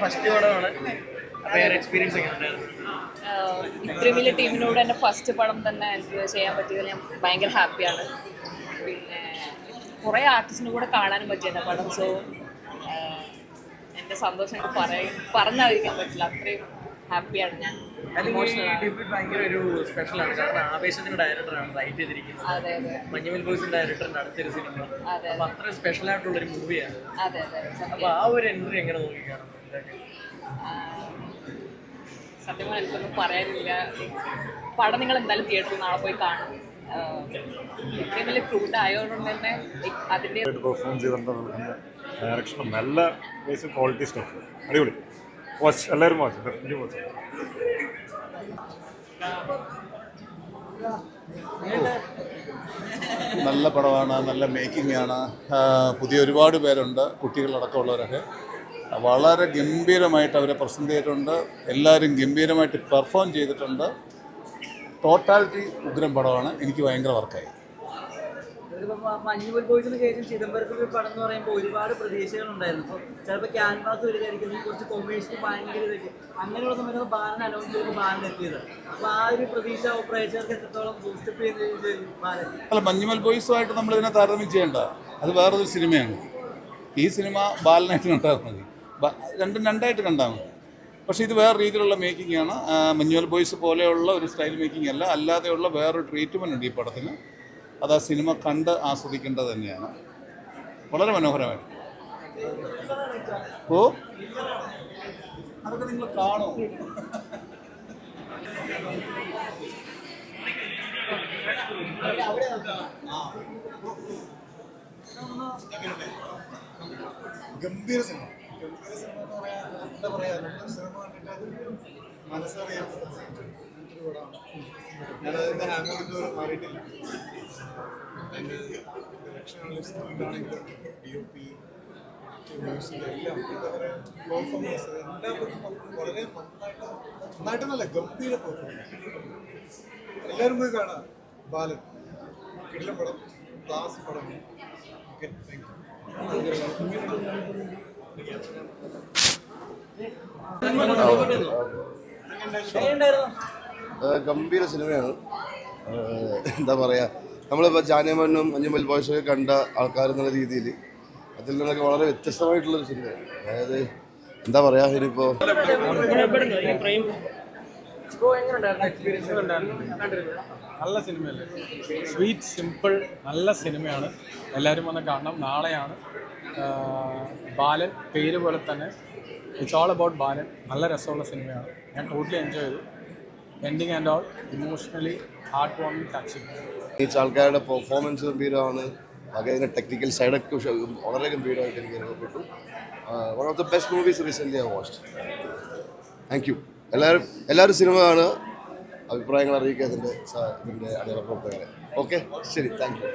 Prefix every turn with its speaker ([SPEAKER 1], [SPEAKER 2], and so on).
[SPEAKER 1] First പടമാണ്. Experience
[SPEAKER 2] ഇത്രയും വലിയ ടീമിനോട് എൻ്റെ ഫസ്റ്റ് പടം തന്നെ എനിക്ക് ചെയ്യാൻ പറ്റിയതിൽ ഞാൻ ഭയങ്കര ഹാപ്പിയാണ്. പിന്നെ കുറേ ആർട്ടിസ്റ്റിനും കൂടെ കാണാനും പറ്റി എൻ്റെ പടം. സോ എൻ്റെ സന്തോഷം എനിക്ക് പറഞ്ഞറിയിക്കാൻ പറ്റില്ല. അത്രയും ഹാപ്പിയാണ് ഞാൻ.
[SPEAKER 1] ഭയങ്കര ഒരു സ്പെഷ്യലാണ്. കാരണം ആവേശത്തിന്റെ ഡയറക്ടറാണ് റൈറ്റ് ചെയ്തിരിക്കുന്നത്.
[SPEAKER 2] അതെ അതെ.
[SPEAKER 1] മഞ്ഞുമൽ ബോയ്സിന്റെ ഡയറക്ടറിന്റെ അടുത്തൊരു സിനിമ.
[SPEAKER 2] അതെ.
[SPEAKER 1] അപ്പൊ അത്ര സ്പെഷ്യൽ ആയിട്ടുള്ള ഒരു മൂവിയാണ്.
[SPEAKER 2] അതെ അതെ.
[SPEAKER 1] അപ്പൊ ആ ഒരു എൻട്രി എങ്ങനെ നോക്കിക്കാണും?
[SPEAKER 2] സത്യം പറഞ്ഞാൽ എനിക്കൊന്നും പറയാനില്ല. പടം നിങ്ങൾ എന്തായാലും തിയേറ്ററിൽ നാളെ പോയി കാണും. ഇത്രയും വലിയ ക്രൂഡ് ആയതുകൊണ്ട് തന്നെ അതിൻ്റെ
[SPEAKER 3] പെർഫോം ചെയ്തിട്ടുണ്ട്. ഡയറക്ഷനും നല്ല ബേസിക് ക്വാളിറ്റി സ്റ്റഫ്. അടിപൊളി. വാച്ച്, എല്ലാവരും വാച്ച്, ഡെഫിനറ്റ്ലി വാച്ച്.
[SPEAKER 4] നല്ല പടമാണ്, നല്ല മേക്കിംഗ് ആണ്. പുതിയ ഒരുപാട് പേരുണ്ട്, കുട്ടികളടക്കമുള്ളവരൊക്കെ വളരെ ഗംഭീരമായിട്ട് അവരെ പ്രസൻറ്റ് ചെയ്തിട്ടുണ്ട്. എല്ലാവരും ഗംഭീരമായിട്ട് പെർഫോം ചെയ്തിട്ടുണ്ട്. ടോട്ടാലിറ്റി ഉഗ്രം പടമാണ്. എനിക്ക് ഭയങ്കര വർക്കായി.
[SPEAKER 5] മഞ്ഞുമൽ ബോയ്സിന് ശേഷം ചിദംബരത്തിൽ പടം എന്ന് പറയുമ്പോൾ ഒരുപാട് പ്രതീക്ഷകളുണ്ടായിരുന്നു. അപ്പോൾ ചിലപ്പോൾ ക്യാൻവാസ് വരുമായിരിക്കും, കുറച്ച് കൊമേഴ്സിന് ഭയങ്കര ഇതൊക്കെ അങ്ങനെയുള്ള സമയത്ത് ബാലൻ അനൗൺസ് ചെയ്ത് ബാലൻ എത്തിയത്. അപ്പോൾ ആ ഒരു പ്രതീക്ഷ പ്രേക്ഷകർക്ക് എത്രത്തോളം ബൂസ്റ്റപ്പ് ചെയ്ത് ബാലൻ?
[SPEAKER 4] അല്ല, മഞ്ഞുമൽ ബോയ്സുമായിട്ട് നമ്മളിതിനെ താരതമ്യം ചെയ്യേണ്ട. അത് വേറൊരു സിനിമയാണ്. ഈ സിനിമ ബാലനായിട്ട് കണ്ടാൽ മതി, രണ്ടും രണ്ടായിട്ട് കണ്ടാൽ മതി. പക്ഷേ ഇത് വേറെ രീതിയിലുള്ള മേക്കിംഗ് ആണ്. മഞ്ഞുമൽ ബോയ്സ് പോലെയുള്ള ഒരു സ്റ്റൈൽ മേക്കിംഗ് അല്ല, അല്ലാതെയുള്ള വേറൊരു ട്രീറ്റ്മെൻ്റ് ഉണ്ട് ഈ പടത്തിന്. അത് ആ സിനിമ കണ്ട് ആസ്വദിക്കേണ്ടത് തന്നെയാണ്. വളരെ മനോഹരമായിട്ട്. ഓ, അതൊക്കെ നിങ്ങൾ കാണോ?
[SPEAKER 6] ഗംഭീര സിനിമ. ഗംഭീര സിനിമ എന്ന് പറയാൻ എന്താ പറയുക, നമ്മുടെ സിനിമ കണ്ടിട്ട് മനസ്സറിയാൻ ഞാനതിൻ്റെ ഹാങ്ങോട്ട് മാറിയിട്ടില്ല. അതിൻ്റെ ഡയറക്ഷനാണെങ്കിലും DOP, മ്യൂസിക് എല്ലാം എന്താ പറയുക, പെർഫോമൻസ് എല്ലാം വളരെ നന്നായിട്ട് നല്ല ഗംഭീര പെർഫോമൻസ്. എല്ലാവരും പോയി കാണാം. ബാലൻ കിടിലൻ പടം, ക്ലാസ് പടം. Okay, thank
[SPEAKER 5] you.
[SPEAKER 7] ഗംഭീര സിനിമയാണ്. എന്താ പറയുക, നമ്മളിപ്പോൾ ജാനമനും മഞ്ഞുമൽ ബോയ്സൊക്കെ കണ്ട ആൾക്കാരെന്നുള്ള രീതിയിൽ അതിൽ നിന്നൊക്കെ വളരെ വ്യത്യസ്തമായിട്ടുള്ളൊരു സിനിമയാണ്. അതായത് എന്താ പറയുക, ഇനിയിപ്പോൾ
[SPEAKER 8] നല്ല സിനിമയല്ലേ, സ്വീറ്റ് സിമ്പിൾ നല്ല സിനിമയാണ്. എല്ലാവരും വന്ന് കാണണം. നാളെയാണ്. ബാലൻ പേര് പോലെ തന്നെ ഇറ്റ്സ് ഓൾ അബൌട്ട് ബാലൻ. നല്ല രസമുള്ള സിനിമയാണ്. ഞാൻ ടോട്ടലി എൻജോയ് ചെയ്തു. Ending and all emotionally heart warming touching.
[SPEAKER 7] ഈ ആൾക്കാരുടെ പെർഫോമൻസ് ഗംഭീരമാണ്. അതിൻ്റെ ടെക്നിക്കൽ സൈഡൊക്കെ വളരെ ഗംഭീരമായിട്ട് എനിക്ക് അനുഭവപ്പെട്ടു. One of the best movies recently I watched. Thank you. എല്ലാവരും സിനിമ കാണുക, അഭിപ്രായങ്ങൾ അറിയിക്കുക ഇതിൻ്റെ അണിയറ പ്രവർത്തകരെ. ഓക്കെ, ശരി, താങ്ക് യു.